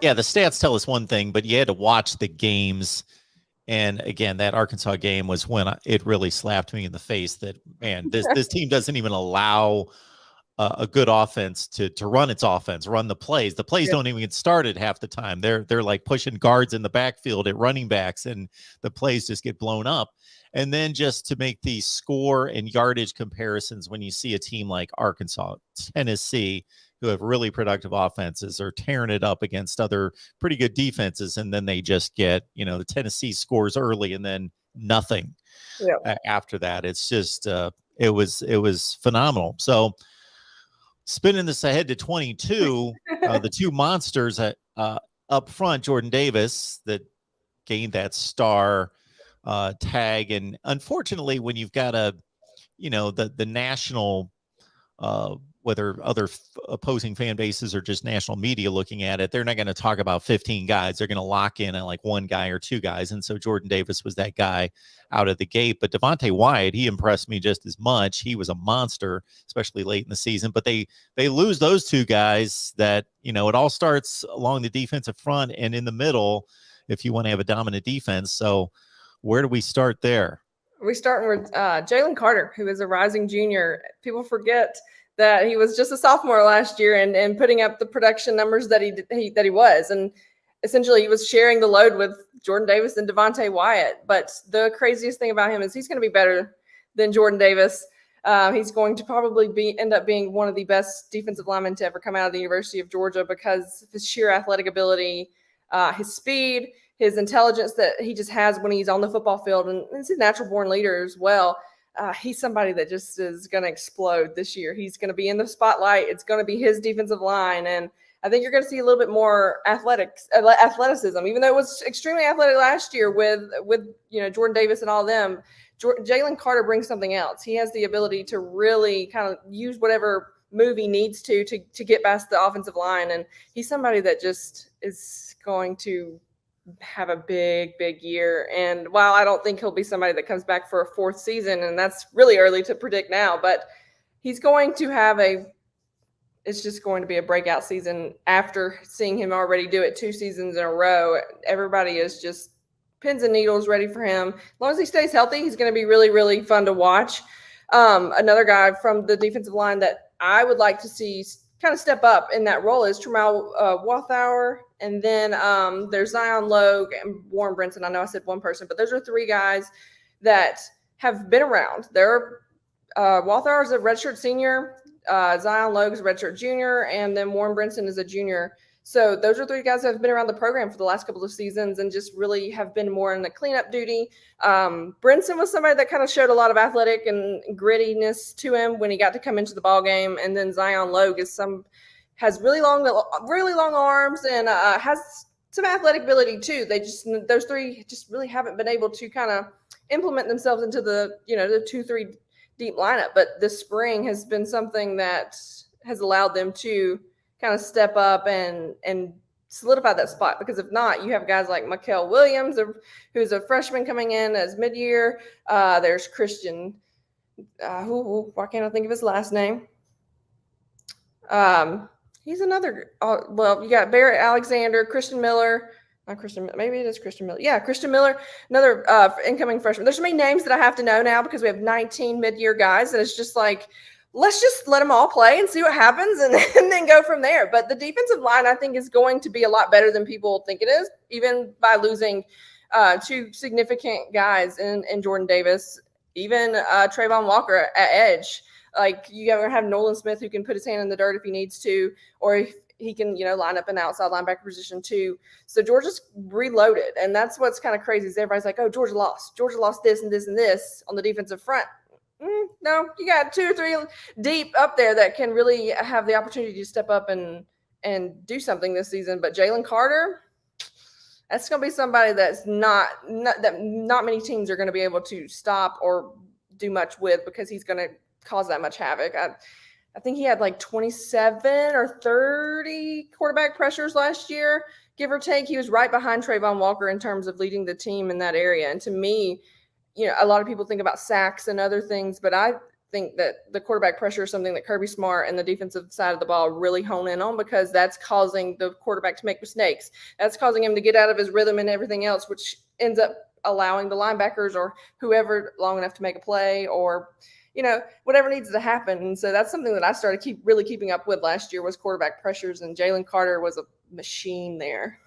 Yeah, the stats tell us one thing, but you had to watch the games. And again, that Arkansas game was when it really slapped me in the face that, man, this team doesn't even allow a good offense to run its offense, run the plays. The plays don't even get started half the time. They're like pushing guards in the backfield at running backs, and the plays just get blown up. And then just to make the score and yardage comparisons, when you see a team like Arkansas, Tennessee, who have really productive offenses, are tearing it up against other pretty good defenses, and then they just get, the Tennessee scores early and then nothing after that. It's just it was phenomenal. So spinning this ahead to 22, the two monsters up front, Jordan Davis, that gained that star tag. And unfortunately, when you've got the national, whether other opposing fan bases or just national media looking at it, they're not going to talk about 15 guys. They're going to lock in on like one guy or two guys. And so Jordan Davis was that guy out of the gate. But Devontae Wyatt, he impressed me just as much. He was a monster, especially late in the season. But they lose those two guys that, it all starts along the defensive front and in the middle if you want to have a dominant defense. So where do we start there? We start with Jalen Carter, who is a rising junior. People forget that he was just a sophomore last year and putting up the production numbers that he was. And essentially he was sharing the load with Jordan Davis and Devontae Wyatt. But the craziest thing about him is he's going to be better than Jordan Davis. He's going to probably end up being one of the best defensive linemen to ever come out of the University of Georgia because of his sheer athletic ability, his speed, his intelligence that he just has when he's on the football field, and he's a natural-born leader as well. He's somebody that just is going to explode this year. He's going to be in the spotlight. It's going to be his defensive line, and I think you're going to see a little bit more athleticism, even though it was extremely athletic last year with Jordan Davis and all of them. Jalen Carter brings something else. He has the ability to really kind of use whatever move he needs to get past the offensive line, and he's somebody that just is going to have a big year. And while I don't think he'll be somebody that comes back for a fourth season, and that's really early to predict now, but he's going to have it's just going to be a breakout season after seeing him already do it 2 seasons in a row. Everybody is just pins and needles ready for him. As long as he stays healthy, he's going to be really, really fun to watch. Another guy from the defensive line that I would like to see kind of step up in that role is Trammell Walthour. And then there's Zion Logue and Warren Brinson. I know I said one person, but those are 3 guys that have been around. Walthour is a redshirt senior, Zion Logue is a redshirt junior, and then Warren Brinson is a junior. So those are 3 guys that have been around the program for the last couple of seasons and just really have been more in the cleanup duty. Brinson was somebody that kind of showed a lot of athletic and grittiness to him when he got to come into the ball game. And then Zion Logue has really long arms and has some athletic ability too. Those 3 just really haven't been able to kind of implement themselves into the 2-3 deep lineup. But this spring has been something that has allowed them to kind of step up and solidify that spot, because if not, you have guys like Mikael Williams, who's a freshman coming in as mid-year. There's Christian, why can't I think of his last name? He's another. You got Barrett Alexander, Christian Miller. Not Christian. Maybe it is Christian Miller. Yeah, Christian Miller, another incoming freshman. There's so many names that I have to know now because we have 19 mid-year guys, and it's just like, let's just let them all play and see what happens and then go from there. But the defensive line, I think, is going to be a lot better than people think it is, even by losing 2 significant guys in Jordan Davis, even Trayvon Walker at edge. Like, you ever have Nolan Smith who can put his hand in the dirt if he needs to, or if he can, line up in the outside linebacker position too. So Georgia's reloaded, and that's what's kind of crazy is everybody's like, oh, Georgia lost this and this and this on the defensive front. No, you got 2 or 3 deep up there that can really have the opportunity to step up and do something this season. But Jalen Carter, that's going to be somebody that's not many teams are going to be able to stop or do much with, because he's going to cause that much havoc. I think he had like 27 or 30 quarterback pressures last year, give or take. He was right behind Trayvon Walker in terms of leading the team in that area. And to me, a lot of people think about sacks and other things, but I think that the quarterback pressure is something that Kirby Smart and the defensive side of the ball really hone in on, because that's causing the quarterback to make mistakes. That's causing him to get out of his rhythm and everything else, which ends up allowing the linebackers or whoever long enough to make a play, or whatever needs to happen. And so that's something that I started really keeping up with last year, was quarterback pressures, and Jalen Carter was a machine there.